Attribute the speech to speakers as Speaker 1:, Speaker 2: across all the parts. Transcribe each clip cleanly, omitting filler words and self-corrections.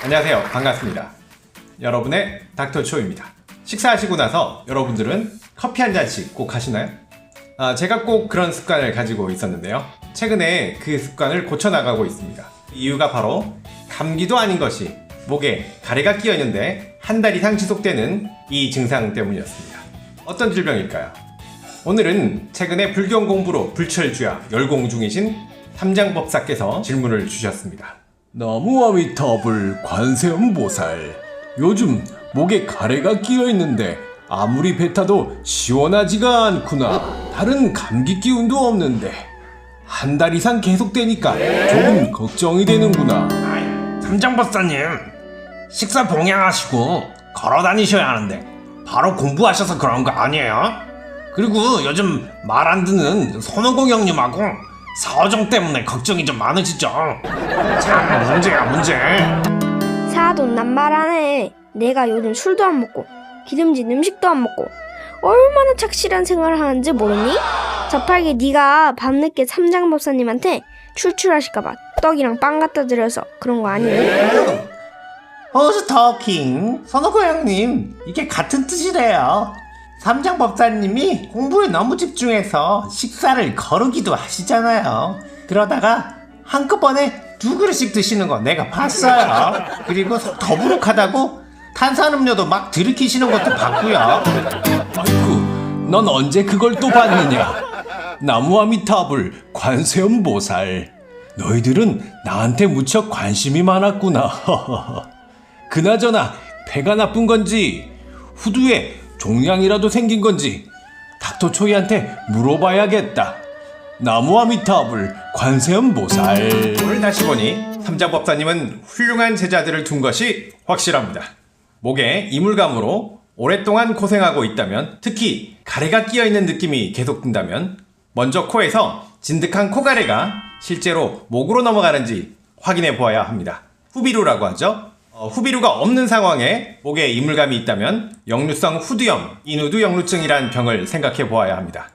Speaker 1: 안녕하세요. 반갑습니다. 여러분의 닥터초입니다. 식사하시고 나서 여러분들은 커피 한 잔씩 꼭 하시나요? 제가 꼭 그런 습관을 가지고 있었는데요. 최근에 그 습관을 고쳐나가고 있습니다. 이유가 바로 감기도 아닌 것이 목에 가래가 끼어 있는데 한 달 이상 지속되는 이 증상 때문이었습니다. 어떤 질병일까요? 오늘은 최근에 불경 공부로 불철주야 열공 중이신 삼장법사께서 질문을 주셨습니다.
Speaker 2: 나무아미타불 관세음보살, 요즘 목에 가래가 끼어있는데 아무리 뱉어도 시원하지가 않구나. 다른 감기 기운도 없는데 한 달 이상 계속되니까 조금 걱정이 되는구나.
Speaker 3: 삼장법사님, 식사 봉양하시고 걸어 다니셔야 하는데 바로 공부하셔서 그런 거 아니에요? 그리고 요즘 말 안 듣는 손오공 형님하고 사오정 때문에 걱정이 좀 많으시죠? 참 문제야 문제.
Speaker 4: 사돈 난 말 안 해. 내가 요즘 술도 안 먹고 기름진 음식도 안 먹고 얼마나 착실한 생활을 하는지 모르니? 저팔계 네가 밤늦게 삼장법사님한테 출출하실까봐 떡이랑 빵 갖다 드려서 그런 거 아니니?
Speaker 5: 호스터킹 손오공 형님, 이게 같은 뜻이래요. 삼장법사님이 공부에 너무 집중해서 식사를 거르기도 하시잖아요. 그러다가 한꺼번에 2그릇씩 드시는 거 내가 봤어요. 그리고 더부룩하다고 탄산음료도 막 들이키시는 것도 봤고요.
Speaker 2: 아이쿠, 넌 언제 그걸 또 봤느냐? 나무아미타불 관세음보살, 너희들은 나한테 무척 관심이 많았구나. 그나저나 배가 나쁜 건지 후두에 종양이라도 생긴 건지 닥터초이한테 물어봐야겠다. 나무아미타불 관세음보살.
Speaker 1: 오늘 다시 보니 삼장법사님은 훌륭한 제자들을 둔 것이 확실합니다. 목에 이물감으로 오랫동안 고생하고 있다면, 특히 가래가 끼어있는 느낌이 계속 든다면 먼저 코에서 진득한 코가래가 실제로 목으로 넘어가는지 확인해 보아야 합니다. 후비루라고 하죠. 후비루가 없는 상황에 목에 이물감이 있다면 역류성 후두염, 인후두 역류증이란 병을 생각해 보아야 합니다.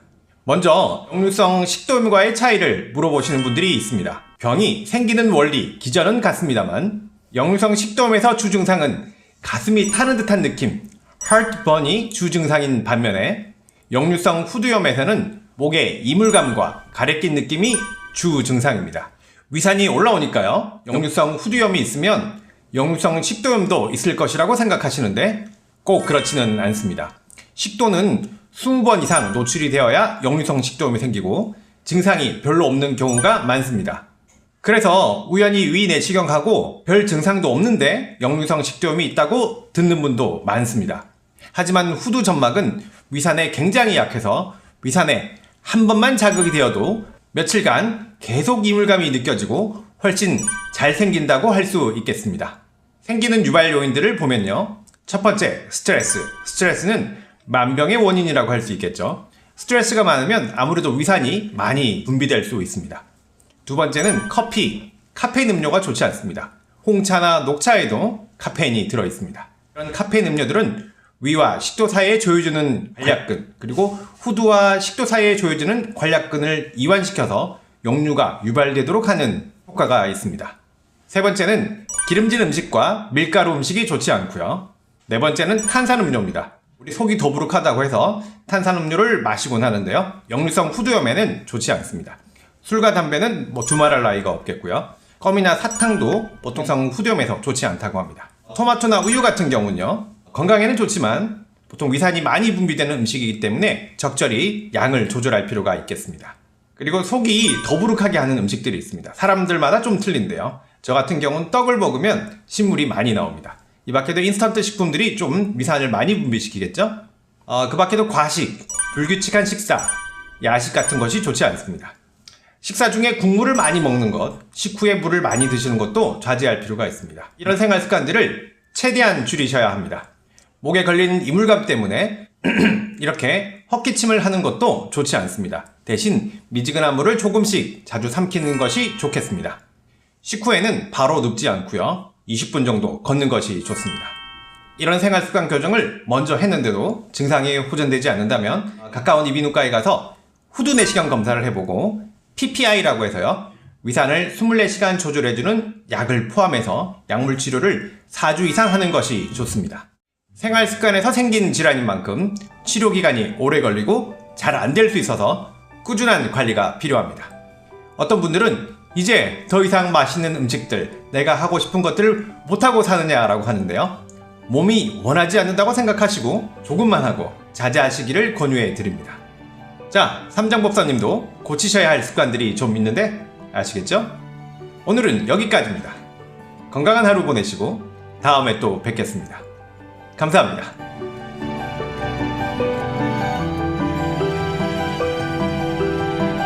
Speaker 1: 먼저 역류성 식도염과의 차이를 물어보시는 분들이 있습니다. 병이 생기는 원리, 기전은 같습니다만 역류성 식도염에서 주증상은 가슴이 타는 듯한 느낌, heartburn이 주증상인 반면에 역류성 후두염에서는 목에 이물감과 가래 낀 느낌이 주증상입니다. 위산이 올라오니까요. 역류성 후두염이 있으면 역류성 식도염도 있을 것이라고 생각하시는데 꼭 그렇지는 않습니다. 식도는 20번 이상 노출이 되어야 역류성 식도염이 생기고 증상이 별로 없는 경우가 많습니다. 그래서 우연히 위 내시경하고 별 증상도 없는데 역류성 식도염이 있다고 듣는 분도 많습니다. 하지만 후두 점막은 위산에 굉장히 약해서 위산에 한 번만 자극이 되어도 며칠간 계속 이물감이 느껴지고 훨씬 잘 생긴다고 할 수 있겠습니다. 생기는 유발 요인들을 보면요. 첫 번째, 스트레스. 스트레스는 만병의 원인이라고 할 수 있겠죠. 스트레스가 많으면 아무래도 위산이 많이 분비될 수 있습니다. 두 번째는 커피, 카페인 음료가 좋지 않습니다. 홍차나 녹차에도 카페인이 들어있습니다. 이런 카페인 음료들은 위와 식도 사이에 조여주는 관략근, 그리고 후두와 식도 사이에 조여주는 관략근을 이완시켜서 역류가 유발되도록 하는 효과가 있습니다. 세 번째는 기름진 음식과 밀가루 음식이 좋지 않고요. 네 번째는 탄산음료입니다. 우리 속이 더부룩하다고 해서 탄산음료를 마시곤 하는데요. 역류성 후두염에는 좋지 않습니다. 술과 담배는 두말할 나위가 없겠고요. 껌이나 사탕도 보통성 후두염에서 좋지 않다고 합니다. 토마토나 우유 같은 경우는요. 건강에는 좋지만 보통 위산이 많이 분비되는 음식이기 때문에 적절히 양을 조절할 필요가 있겠습니다. 그리고 속이 더부룩하게 하는 음식들이 있습니다. 사람들마다 좀 틀린데요. 저 같은 경우는 떡을 먹으면 신물이 많이 나옵니다. 이 밖에도 인스턴트 식품들이 좀 위산을 많이 분비시키겠죠? 그 밖에도 과식, 불규칙한 식사, 야식 같은 것이 좋지 않습니다. 식사 중에 국물을 많이 먹는 것, 식후에 물을 많이 드시는 것도 자제할 필요가 있습니다. 이런 생활 습관들을 최대한 줄이셔야 합니다. 목에 걸린 이물감 때문에 이렇게 헛기침을 하는 것도 좋지 않습니다. 대신 미지근한 물을 조금씩 자주 삼키는 것이 좋겠습니다. 식후에는 바로 눕지 않고요. 20분 정도 걷는 것이 좋습니다. 이런 생활습관 교정을 먼저 했는데도 증상이 호전되지 않는다면 가까운 이비인후과에 가서 후두 내시경 검사를 해보고 PPI라고 해서요. 위산을 24시간 조절해주는 약을 포함해서 약물 치료를 4주 이상 하는 것이 좋습니다. 생활 습관에서 생긴 질환인 만큼 치료 기간이 오래 걸리고 잘 안 될 수 있어서 꾸준한 관리가 필요합니다. 어떤 분들은 이제 더 이상 맛있는 음식들, 내가 하고 싶은 것들을 못하고 사느냐라고 하는데요. 몸이 원하지 않는다고 생각하시고 조금만 하고 자제하시기를 권유해 드립니다. 자, 삼장법사님도 고치셔야 할 습관들이 좀 있는데 아시겠죠? 오늘은 여기까지입니다. 건강한 하루 보내시고 다음에 또 뵙겠습니다. 감사합니다.